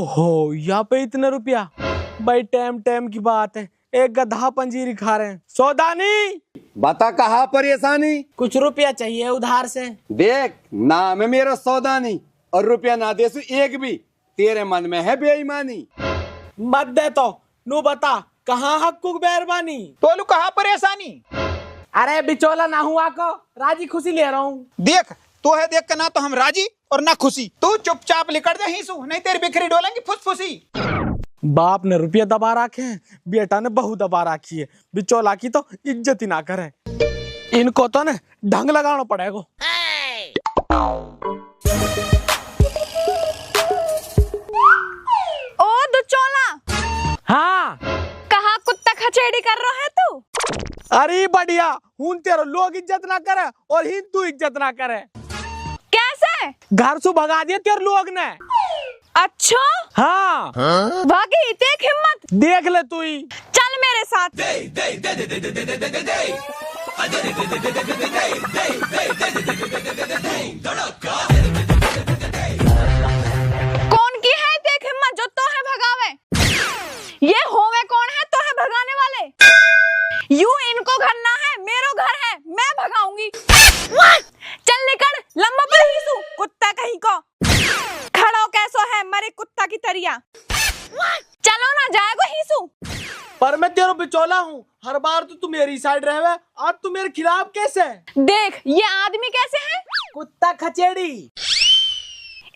ओहो, यहाँ पे इतने रुपया। भाई टाइम टाइम की बात है, एक गधा पंजीरी खा रहे हैं। सौदानी बता कहाँ परेशानी? कुछ रुपया चाहिए उधार से। देख, नाम है मेरा सौदानी और रुपया ना दे सु एक भी, तेरे मन में है बेईमानी। मत दे तो नू बता कहाँ हक्कुक बेरबानी। तोलू कहाँ परेशानी? अरे बिचौला ना हुआ को राजी खुशी ले रहा हूँ। देख तो है, देख कर ना तो हम राजी और ना खुशी। तू चुपचाप लिकड़ जा हीसू, नहीं तेरी बिखरी डोलेंगी फुसफुसी। बाप ने रुपया दबा रखे हैं, बेटा ने बहू दबा रखी है। बिचौला की तो इज्जत ही ना करे। इनको तो ना ढंग लगाना पड़ेगा। ओ दुचौला। हाँ कहाँ कुत्ता खचेड़ी कर रहा है तू? अरे बढ़िया हूं, तेरे लोग इज्जत ना करे और ही तू इज्जत ना करे। कैसे? घर से भगा दिया तेरे लोग ने। अच्छा हाँ वाकई देख हिम्मत। देख ले तू ही। चल मेरे साथ। कौन की है देख हिम्मत जो तो है भगावे? ये होवे कौन है तो है भगाने वाले? यू इनको घर ना है, मेरो घर है, मैं भगाऊंगी। चल निकल, लंबा पर हीसू कुत्ता कहीं को। खड़ो कैसो है मरे कुत्ता की तरिया। चलो ना जाएगो हीसू। पर मैं तेरा बिचौला हूँ, हर बार तो तू मेरी साइड रहे, आज तू मेरे खिलाफ कैसे? देख ये आदमी कैसे है? कुत्ता खचेड़ी।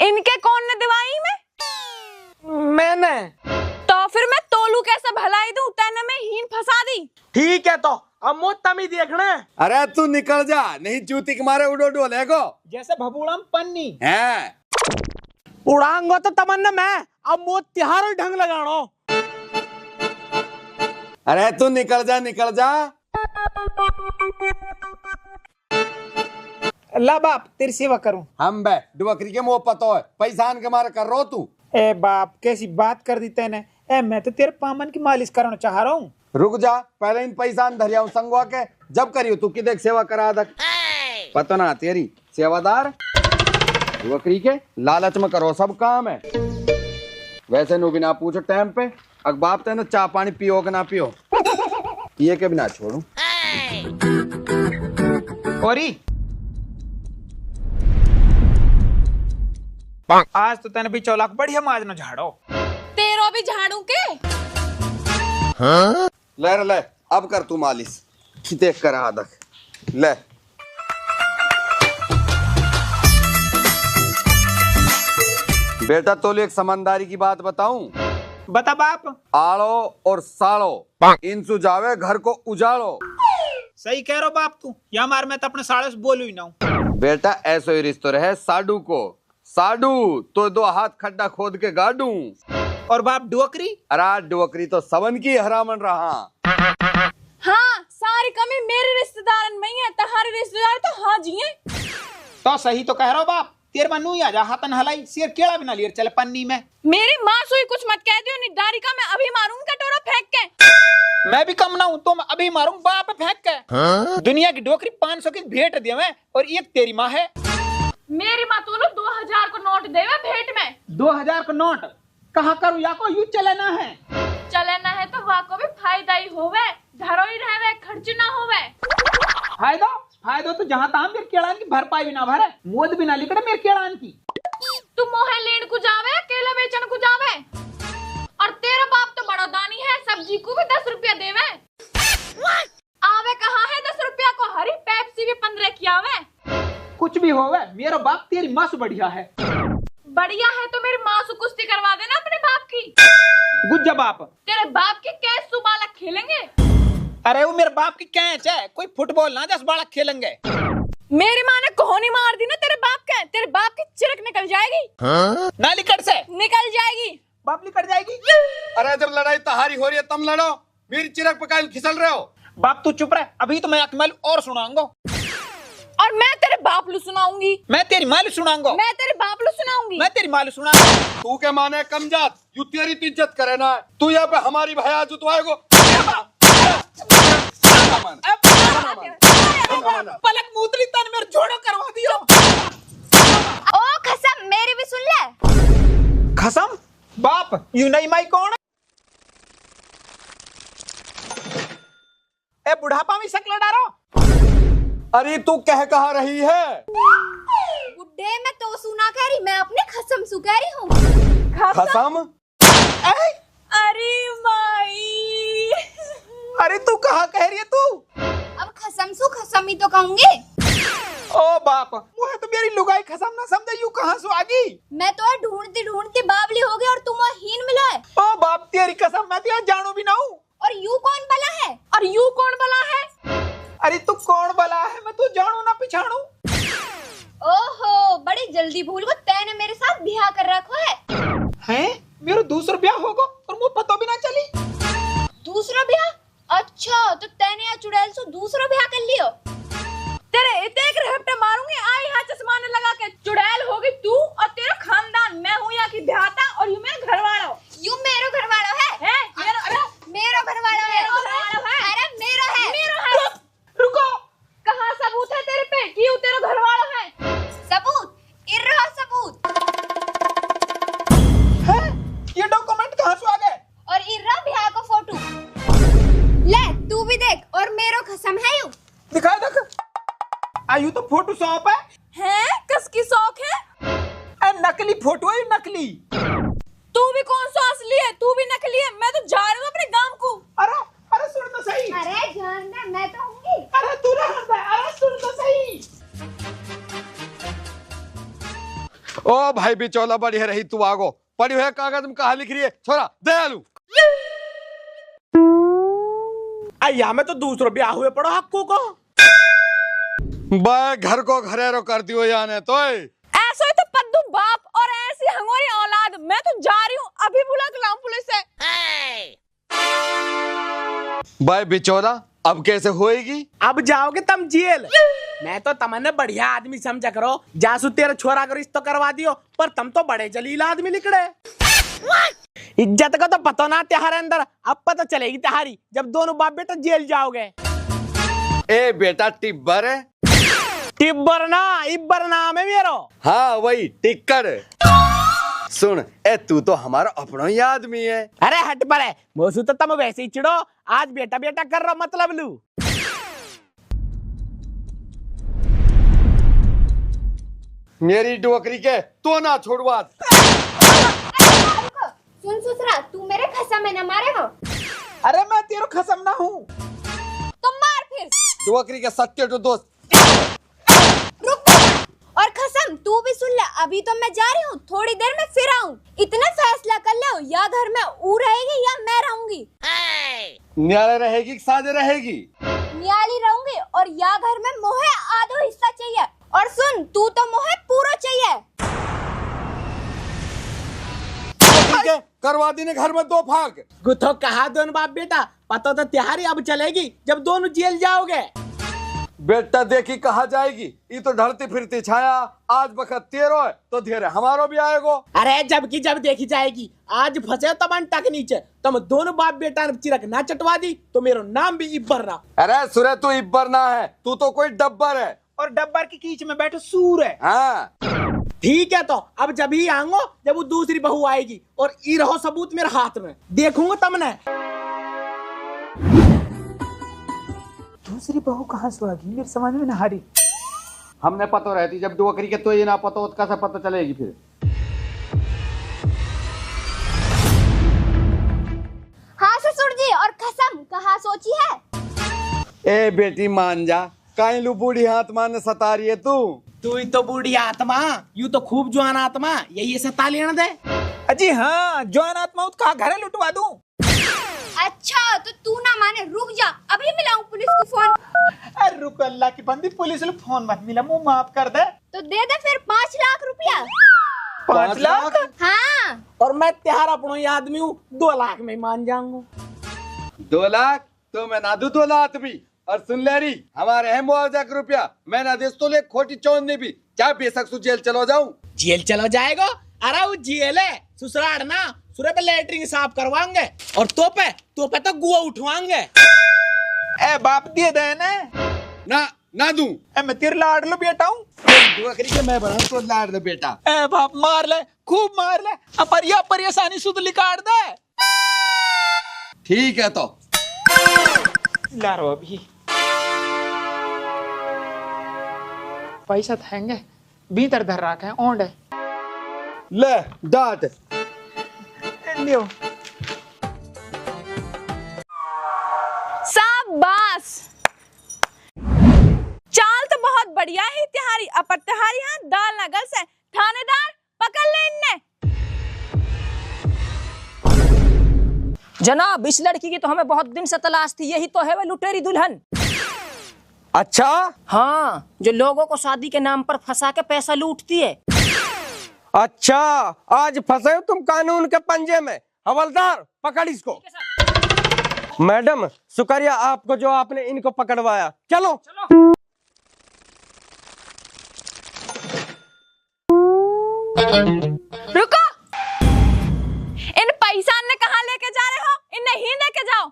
इनके कौन ने दिवाई में? मैंने। तो फिर मैं तोलू कैसे भलाई दूं? तैने में हीन फंसा दी। ठीक है तो अब मोत तमी देखना। अरे तू निकल जा, नहीं जूती के मारे उड़ो डोलेगो जैसे भबूड़म पन्नी है। उड़ांगो तो तमन्ना मैं, अब मोत तिहार ढंग लगानो। अरे तू निकल जा, निकल जा। अल्लाह बाप तेरी सेवा करूं। हम बे डुबकरी के मुंह पतो है, पैसान के मारे कर रो तू। ए बाप कैसी बात कर दी तैने। ए मैं तो तेरे पामन की मालिश करना चाह रहा हूँ। रुक जा, पहले इन पैसान धरिया संगवा के, जब करियो तू कि देख सेवा करा दक। पता ना तेरी सेवादार बकरी के लालच में करो सब काम है। वैसे नु बिना पूछो टाइम पे अखबार तेने चाय पानी पियो कि ना पियो, पिए के बिना छोड़ू। औरी आज तो तैने भी चौलाक बढ़िया माज न झाड़ो। तेरो भी झाड़ू के। ले रे ले, अब कर तू मालिश, देख कर आदक ले। बेटा तो एक समझदारी की बात बताऊं? बता बाप। आड़ो और साड़ो इन सुझावे घर को उजाड़ो। सही कह रहा बाप तू, या मार मैं तो अपने साड़े से बोलू ही ना हूँ। बेटा ऐसो ही रिश्तो रहे साडू को, साडू तो दो हाथ खड्डा खोद के गाड़ू। और बाप डुअकरी? अरे डुअकरी तो सबन की हरामन रहा। हाँ सारी कमी मेरे रिश्तेदारन में ही है, तुम्हारे रिश्तेदार तो हाँ जी हैं। तो सही तो कह रहा बाप। तेरे मन नू आ जा, हाथन हलाई सिर केड़ा बिना लियर चले पन्नी में। मेरी माँ सुई कुछ मत कह दियो, निडारी का मैं अभी मारूंगी कटोरा फेंक के। मैं भी कम ना हूँ तो मैं अभी मारूंगा बाप फेंक के। दुनिया की डोकरी 500 की भेंट दिया मैं, और एक तेरी माँ है। मेरी माँ तो 2000 को नोट देवे भेंट में। 2000 का नोट कहाँ करूँ या को यू चले ना है। चले ना है तो वाको भी फायदा ही होवे, धरो ही रहवे, खर्च ना होवे। फायदो तो जहाँ तहाँ मेरे केड़ान की भरपाई भी ना भरे, मोद भी ना लिखड़े मेरे केड़ान की। तू मोहे लेन को जावे, केला बेचन को जावे। और तेरा बाप तो बड़ा दानी है, सब्जी को भी 10 रुपया देवे। आवे कहाँ है 10 रुपया को, हरी पेप्सी भी 15 की आवे। कुछ भी होवे, मेरा बाप तेरी माँ से बढ़िया है। बढ़िया है तो मेरी माँ से कुश्ती करवा देना अपने बाप की। गुज्जा बाप। तेरे बाप की कैच सुबालक खेलेंगे। अरे वो मेरे बाप की कैच है, कोई फुटबॉल ना 10 बालक खेलेंगे। मेरी माँ ने कोहनी मार दी ना तेरे बाप का, तेरे बाप की चिरक निकल जाएगी। ना लिकड़ से निकल जाएगी। बाप लिकड़ जाएगी। अरे जब लड़ाई तहारी हो रही है तम लड़ो, मेरी चिरक पकाई खिसल रहे हो। बाप तू चुप रहे, अभी तो मैं अकमल और सुनाऊंगा। और मैं तेरे बाप लू सुनाऊंगी। मैं तेरी मालू सुनाऊंगा। मैं तेरे बाप लू सुनाऊंगी। मैं तेरी मालू सुनाऊंगा। तू के माने कमजात, यू तेरी तो इज्जत करे ना, तू यहाँ पे हमारी भया जुतवाएगो। पलक मूतरी तन मेरे जोड़ो करवा दियो। ओ खसम मेरी भी सुन ले। खसम बाप यू नहीं माई कौन? ए बुढ़ापा में शक्ल डारो। अरे तू कहा रही है? बुड्ढे मैं तो सुना कह रही, मैं अपने खसम सु कह रही हूँ। खसम? अरे माई, अरे तू कहा कह रही है तू? अब खसम सु खसम ही तो कहूंगी। ओ बाप, वो है तो मेरी लुगाई खसम ना समझे, यू कहाँ से आ गई? मैं तो ढूंढती ढूंढती बावली हो गई और तुम हीन मिला है। ओ बाप तेरी कसम, मैं तो जानू भी ना हूँ। और यू कौन बला है? और यू कौन बला है? अरे तू कौन बला है, मैं तू जानू ना पिछाणू। ओहो, बड़ी जल्दी भूल गो, तैने मेरे साथ ब्याह कर रखो है। हैं? मेरा दूसरा ब्याह होगा और मुझे पता भी ना चली। दूसरा ब्याह? अच्छा, तो तैने या चुड़ैल से दूसरा ब्याह कर लियो? तेरे एक रहपटे मारूंगी, आई यहाँ चश्मा न लगा के। चुड़ैल होगी तू और तेरा खानदान, मैं हूँ यहाँ की ध्याता और यू मेरा घरवाला। यू मेरो घरवाला है? मेरो घरवाला है। अरे मेरो है। रुको, कहाँ सबूत है तेरे पे कि यू तेरा घरवाला है? सबूत? इर्रा सबूत। है? ये डॉक्यूमेंट कहाँ से आ गए? और इर्रा ब्याह का फोटो। ले तू भी देख, और मेरो कसम है यू। दिखा देख। आयु तो फोटो शॉप है। हैं? किसकी शौक है? नकली फोटो है, नकली। तू भी कौन सा असली है? तू भी नकली है। मैं तो जा रही हूँ अपने गांव को। अरे अरे सुन तो सही। अरे जान दे, मैं तो हूँगी। अरे तू रहने दे, अरे सुन तो सही। ओ भाई बिचौला बढ़िया रही तू आगो। पढ़ी हुए कागज में कहा लिख रही है छोरा दयालु? अय्या में तो दूसरो ब्याह हुए पड़ो हक्कू को। बे घर को घरेरो कर दियो याने तो। ऐसा ही तो पद्दू बाप और ऐसी हंगोरी औलाद। मैं तो जा रही हूँ, अभी बुला के लाऊं पुलिस से। बे बिचौला अब कैसे होएगी? अब जाओगे तुम जेल। मैं तो तमन्ने बढ़िया आदमी समझा करो, जासू तेरा छोरा का रिश्ता करवा दियो, पर तुम तो बड़े जलील आदमी निकले। इज्जत का तो पता ना त्योहार अंदर, अब पता चलेगी त्योहारी जब दोनों बाप बेटा जेल जाओगे। ए बेटा टिब्बर है? टिब्बर ना, इब्बर नाम है मेरो। हाँ वही टिक्कर। सुन ए तू तो हमारा अपना ही आदमी है। अरे हट पर है मोसू, तो तुम वैसे ही चिड़ो, आज बेटा बेटा कर रहा मतलब लू। मेरी डोकरी के तो ना छोड़वा। सुन ससुरा, तू मेरे खसम में न मारे हो। अरे मैं तेरा खसम ना हूँ। तो मार फिर। डोकरी के सच्चे तो दोस्त। रुक। और खसम तू भी सुन ले, अभी तो मैं जा रही हूँ, थोड़ी देर में फिर आऊँ। इतना फैसला कर ले, या घर में ऊ रहेगी या मैं रहूंगी। न्याय रहेगी साझे रहेगी? न्याली रहूंगी, और या घर में मोहे आधो हिस्सा चाहिए। और सुन, तू तो मोहे पूरा चाहिए। ठीक है, करवा दी ने घर में 2 फाक। गुथो कहा दोनों बाप बेटा, पता तो त्योहारी अब चलेगी जब दोनों जेल जाओगे। बेटा देखी कहा जाएगी, ये तो ढलती फिरती छाया। आज बखत तेरो है तो धीरे हमारो भी आएगो। अरे जब की जब देखी जाएगी, आज फंसे तब टक नीचे। तुम दोनों बाप बेटा ने चिरक ना चटवा दी तो मेरा नाम भी इब्बर ना। अरे सुरे तू इब्बर ना है, तू तो कोई डब्बर है। और डब्बर की कीच में बैठो सूर है। हाँ ठीक है, तो अब जब ही आऊंगो जब वो दूसरी बहू आएगी, और ये रहो सबूत मेरे हाथ में, देखूंगा तुमने। दूसरी बहू कहाँ से आ गई, मेरे समझ में ना आ रही। हमने पता रहती, जब डोकरी के तो ये ना पता हो तो कैसे पता चलेगी फिर? हाँ ससुर जी, और कसम कहा सोची है? ए बेटी मान जा, काहे लू बूढ़ी आत्मा ने सता रही है तू? तू ही तो बूढ़ी आत्मा, यू तो खूब जवान आत्मा, यही सता लेना दे। अजी हाँ, जवान आत्मा कहा घर लुटवा दूं। अच्छा तो तू ना माने, रुक जा, अभी मिलाऊं पुलिस को फोन। अरे रुक, अल्लाह की बंदी, पुलिस ने फोन मत मिला, मुंह माफ कर दे। तो दे दे फिर 5 लाख रुपया। 5 लाख? हाँ। और मैं त्योहार अपनो ही आदमी हूँ, 2 लाख में मान जाऊंगा। 2 लाख तो मैं ना दू 2 लाख भी। और सुन ले रही, हमारे है मुआवजा का रुपया, मैं ना देश तो ले खोटी चौंदनी भी, चाहे बेशक सु जेल चलो जाऊं। जेल चलो जाएगा? अरे वो जेल है ससुराल ना, सुरे पे लेटरिन साफ करवाएंगे, और तो पे तो गुआ उठवाएंगे। ए बाप दिए दे ने। ना ना दूं। मैं तेरे लाडलो बेटा हूँ। डुअकरी के मैं बना तो लाड दे बेटा। ए बाप मार ले, खूब मार ले, अपरिया परेशानी सुध लिकाट दे। ठीक है तो लारो अभी पैसा थेंगे भीतर धर रखा है ओंड है। ले डांट। लियो शाबाश, चाल तो बहुत बढ़िया है तिहारी, अपर तिहारी हाथ दाल ना गल से। थानेदार पकड़ ले इन्ने। जनाब, इस लड़की की तो हमें बहुत दिन से तलाश थी। यही तो है वह लुटेरी दुल्हन। अच्छा हाँ, जो लोगों को शादी के नाम पर फंसा के पैसा लूटती है। अच्छा, आज फंसे हो तुम कानून के पंजे में। हवलदार पकड़ इसको। मैडम शुक्रिया आपको जो आपने इनको पकड़वाया। चलो रुको, इन पैसा ने कहाँ लेके जा रहे हो? इन्हें ही लेके जाओ।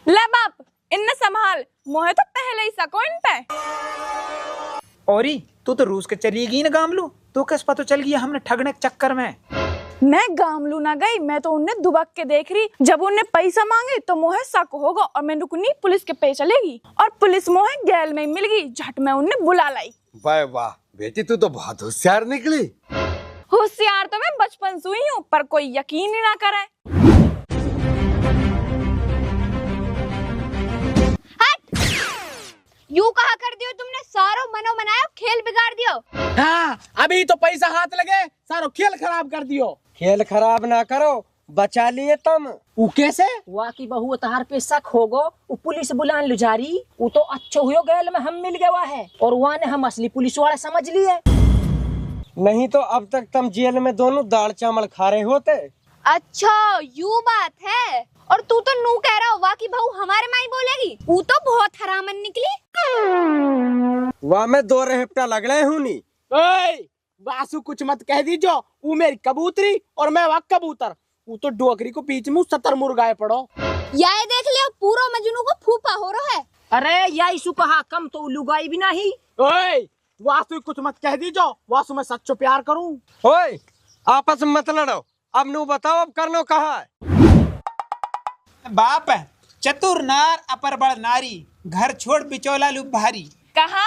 ले बाप, इन्हें संभाल। मोहे तो पहले ही सको इन पे। औरी तू तो रूस के चलेगी ना गामलू, तू किस पता चल गया हमने ठगने के चक्कर में। मैं गामलू ना गई, मैं तो उन्हें दुबक के देख रही। जब उन्हें पैसा मांगे तो मोहे शक होगा और मैं रुकनी पुलिस के पे चलेगी और पुलिस मोहे गैल में मिल गई। झट में उन्हें बुला लाई। वाह वाह बेटी, तू तो बहुत होशियार निकली। होशियार तो मैं बचपन से हुई हूँ, पर कोई यकीन ही ना करे। यूं कहा कर दियो तुमने, सारो मनो मनायो खेल बिगाड़ दियो। हाँ, अभी तो पैसा हाथ लगे सारो खेल खराब कर दियो। खेल खराब ना करो, बचा लिए तुम। ऊ कैसे? वाह की बहू तहार पे शक होगो। वो पुलिस बुलान लुजारी, वो तो अच्छो हुयो गैल में हम मिल गया है और वहाँ ने हम असली पुलिस वाले समझ लिए। नहीं तो अब तक तुम जेल में दोनों दाल चावल खा रहे होते। अच्छा यूं बात है। और तू तो नू कह रहा होगा कि बहू हमारे माई बोलेगी। वो तो बहुत हरामन निकली। वाह में दो रेहपटा लग रहे हूँ नी। ओए, वासु कुछ मत कह दीजो। ऊ मेरी कबूतरी और मैं वह कबूतर। ऊ तो डोकरी को बीच में 70 मुर्गाए पड़ो। या ये देख लियो, पूरा मजनू को फूफा हो रहा है। अरे या इसु कहा कम तो लुगाई भी नहीं। ओए, वासु कुछ मत कह दीजो। वासु मैं सच्चो प्यार करूं। ओए आपस में मत लड़ो। अब नू बताओ अब करनो कहा है। बाप है चतुर नार अपर बड़ नारी, घर छोड़ बिचौला लू भारी। कहा?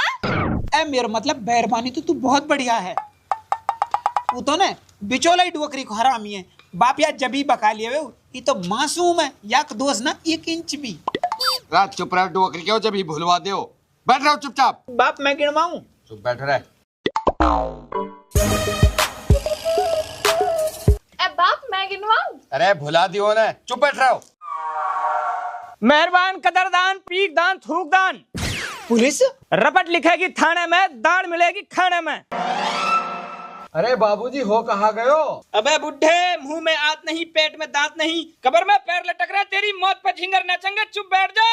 ए मेरा मतलब मेहरबानी तो तू बहुत बढ़िया है। वो तो ना बिचौला ही डुअकरी को हरामी है। बाप यार जबी बका लिए वे, ये तो मासूम है। याक दोस्त ना 1 इंच भी। रात चुप रहो डुअकरी क्यों जब ही भुलवा दो। बैठ रहो चुपचाप। बाप मैं गिनवाऊं? चुप बैठ रहे। बाप मैं गिनवाऊं? अरे भुला दियो ने, चुप बैठ रहो। मेहरबान, कदरदान, पीक दान, थूक दान। पुलिस रपट लिखेगी थाने में, दाढ़ मिलेगी खाने में। अरे बाबूजी हो कहाँ गयो? अबे बुढ़े, मुंह में आत नहीं, पेट में दांत नहीं, कबर में पैर लटक रहा, तेरी मौत पर झिंगर नाचेंगे। चुप बैठ जा।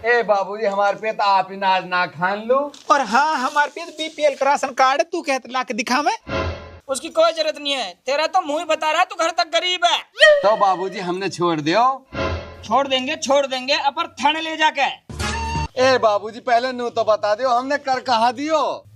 ए बाबूजी हमारे पे तो आप ही नाज ना खान लो। और हाँ हमारे पे बीपीएल का राशन कार्ड है। तू कहते ला के दिखा मैं। उसकी कोई जरूरत नहीं है, तेरा तो मुंह ही बता रहा तू घर तक गरीब है। तो बाबूजी हमने छोड़ दियो। छोड़ देंगे अपर थाने ले जाके। ए बाबूजी पहले नू तो बता दियो हमने कर कहा दियो।